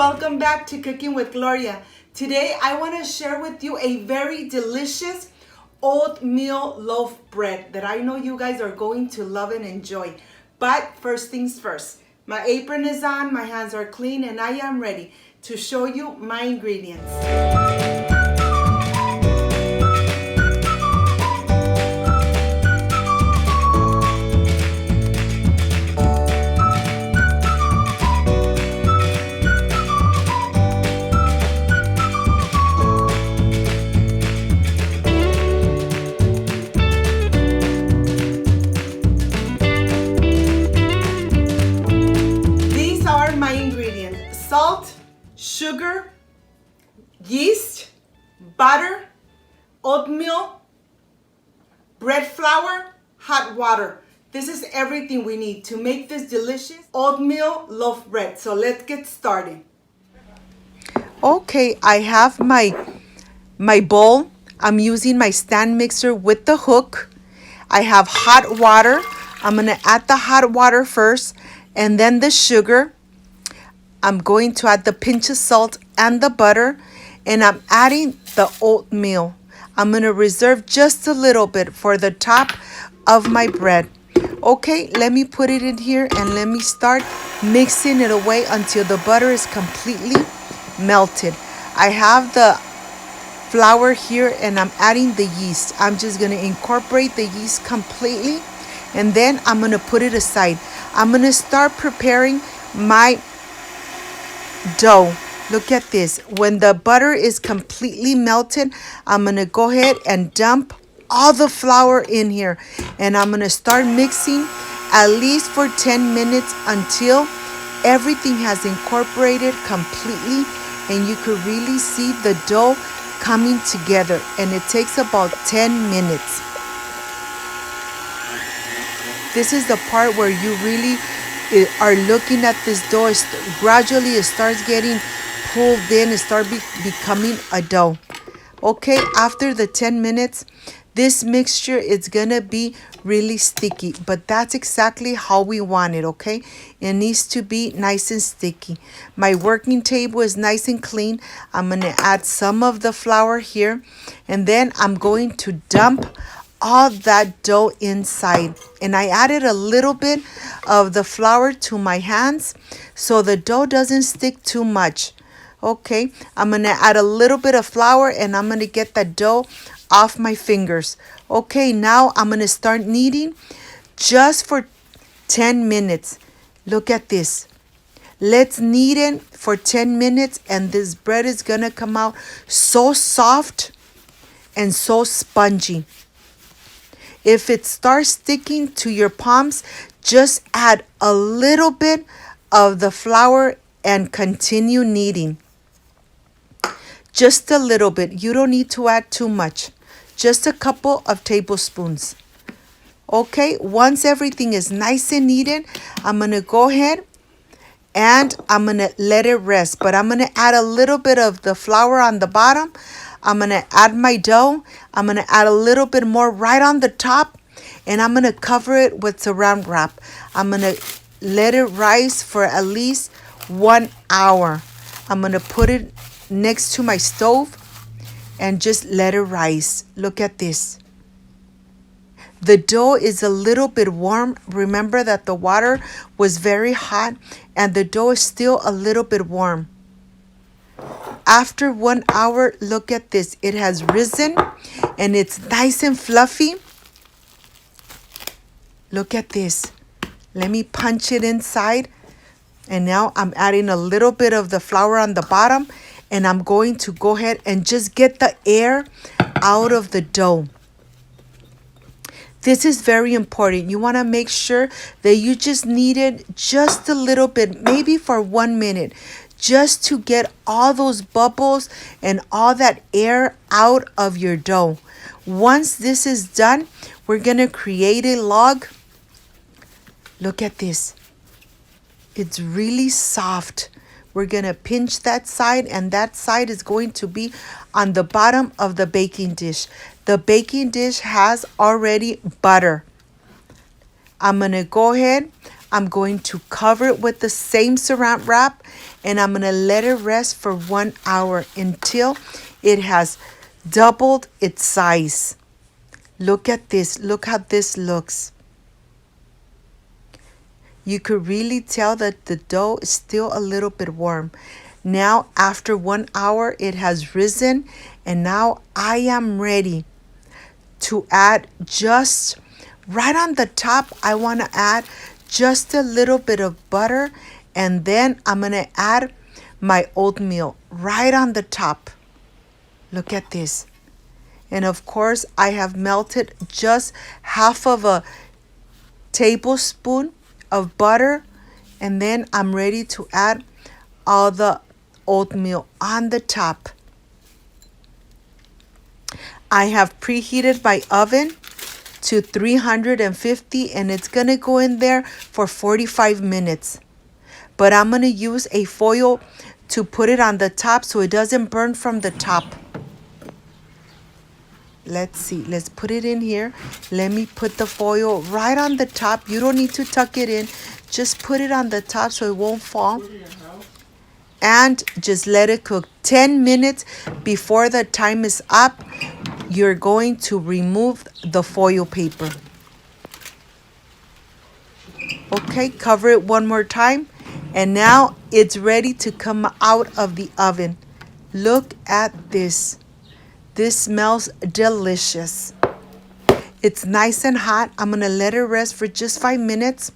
welcome back to Cooking with Gloria. Today I want to share with you a very delicious oatmeal loaf bread that I know you guys are going to love and enjoy. But first things first, my apron is on, my hands are clean, and I am ready to show you my ingredients. My ingredients: salt, sugar, yeast, butter, oatmeal, bread flour, hot water. This is everything we need to make this delicious oatmeal loaf bread. So let's get started. Okay, I have my bowl. I'm using my stand mixer with the hook. I have hot water. I'm gonna add the hot water first and then the sugar. I'm going to add the pinch of salt and the butter, and I'm adding the oatmeal. I'm going to reserve just a little bit for the top of my bread. Okay, let me put it in here and let me start mixing it away until the butter is completely melted. I have the flour here and I'm adding the yeast. I'm just going to incorporate the yeast completely, and then I'm going to put it aside. I'm going to start preparing my dough. Look at this. When the butter is completely melted, I'm going to go ahead and dump all the flour in here, and I'm going to start mixing at least for 10 minutes until everything has incorporated completely and you could really see the dough coming together, and it takes about 10 minutes. This is the part where you really are looking at this dough. Gradually it starts getting pulled in, it starts becoming a dough. Okay, after the 10 minutes, this mixture is gonna be really sticky, but that's exactly how we want it. Okay, it needs to be nice and sticky. My working table is nice and clean. I'm gonna add some of the flour here, and then I'm going to dump all that dough inside, and I added a little bit of the flour to my hands so the dough doesn't stick too much. Okay, I'm gonna add a little bit of flour and I'm gonna get that dough off my fingers. Okay, now I'm gonna start kneading just for 10 minutes. Look at this. Let's knead it for 10 minutes and this bread is gonna come out so soft and so spongy. If it starts sticking to your palms, just add a little bit of the flour and continue kneading. Just a little bit. You don't need to add too much. Just a couple of tablespoons. Okay, once everything is nice and kneaded, I'm going to go ahead and I'm going to let it rest. But I'm going to add a little bit of the flour on the bottom. I'm going to add my dough. I'm going to add a little bit more right on the top, and I'm going to cover it with saran wrap. I'm going to let it rise for at least 1 hour. I'm going to put it next to my stove and just let it rise. Look at this. The dough is a little bit warm. Remember that the water was very hot and the dough is still a little bit warm. After 1 hour, look at this. It has risen and it's nice and fluffy. Look at this. Let me punch it inside. And now I'm adding a little bit of the flour on the bottom, and I'm going to go ahead and just get the air out of the dough. This is very important. You want to make sure that you just knead it just a little bit, maybe for 1 minute, just to get all those bubbles and all that air out of your dough. Once this is done, we're going to create a log. Look at this. It's really soft. We're going to pinch that side, and that side is going to be on the bottom of the baking dish. The baking dish has already butter. I'm going to go ahead. I'm going to cover it with the same saran wrap, and I'm going to let it rest for 1 hour until it has doubled its size. Look at this. Look how this looks. You could really tell that the dough is still a little bit warm. Now, after 1 hour, it has risen, and now I am ready to add just right on the top. I want to add just a little bit of butter, and then I'm going to add my oatmeal right on the top. Look at this. And of course, I have melted just half of a tablespoon of butter, and then I'm ready to add all the oatmeal on the top. I have preheated my oven to 350, and it's gonna go in there for 45 minutes. But I'm gonna use a foil to put it on the top so it doesn't burn from the top. Let's see, let's put it in here. Let me put the foil right on the top. You don't need to tuck it in. Just put it on the top so it won't fall. And just let it cook 10 minutes. Before the time is up, you're going to remove the foil paper. Okay, cover it one more time. And now it's ready to come out of the oven. Look at this. This smells delicious. It's nice and hot. I'm going to let it rest for just 5 minutes.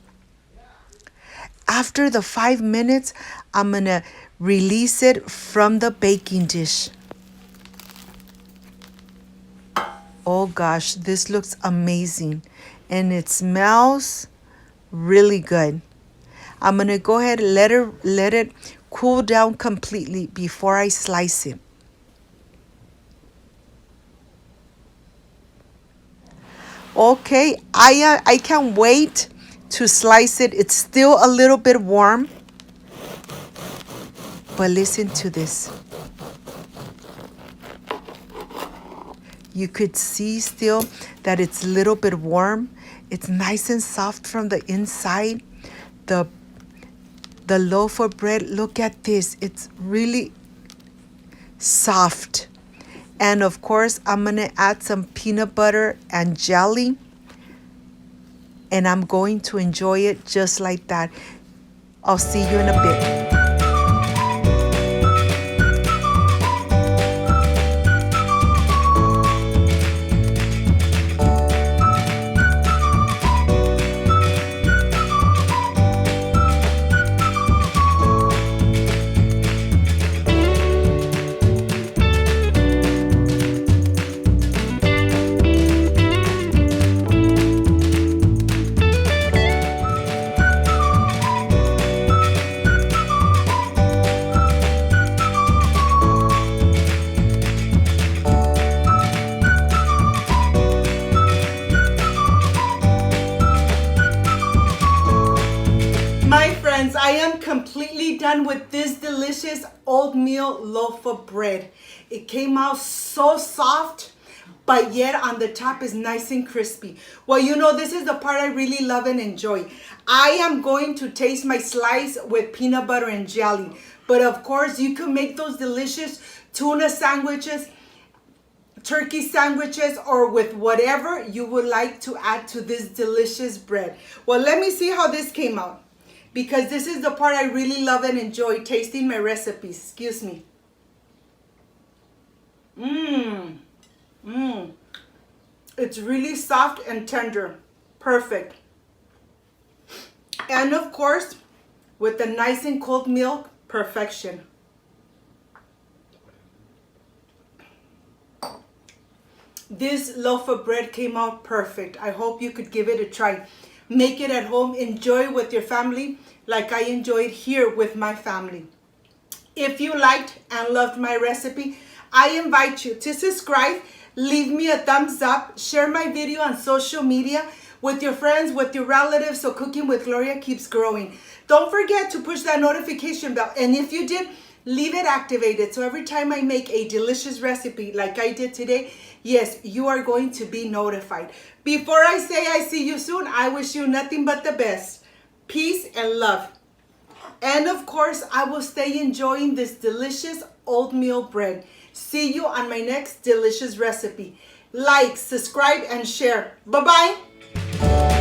After the 5 minutes, I'm going to release it from the baking dish. Oh gosh, this looks amazing. And it smells really good. I'm going to go ahead and let it cool down completely before I slice it. Okay, I can't wait to slice it. It's still a little bit warm. But listen to this. You could see still that it's a little bit warm. It's nice and soft from the inside. The loaf of bread, look at this. It's really soft. And of course, I'm going to add some peanut butter and jelly. And I'm going to enjoy it just like that. I'll see you in a bit. My friends, I am completely done with this delicious oatmeal loaf of bread. It came out so soft, but yet on the top is nice and crispy. Well, you know, this is the part I really love and enjoy. I am going to taste my slice with peanut butter and jelly. But of course, you can make those delicious tuna sandwiches, turkey sandwiches, or with whatever you would like to add to this delicious bread. Well, let me see how this came out, because this is the part I really love and enjoy, tasting my recipes. Excuse me. It's really soft and tender. Perfect. And of course, with the nice and cold milk, perfection. This loaf of bread came out perfect. I hope you could give it a try. Make it at home. Enjoy with your family like I enjoyed here with my family. If you liked and loved my recipe, I invite you to subscribe, leave me a thumbs up, share my video on social media with your friends, with your relatives, so Cooking with Gloria keeps growing. Don't forget to push that notification bell. And if you did, leave it activated. So every time I make a delicious recipe like I did today, yes, you are going to be notified. Before I say I see you soon, I wish you nothing but the best. peace, and love. And of course, I will stay enjoying this delicious oatmeal bread. See you on my next delicious recipe. Like, subscribe, and share. Bye-bye.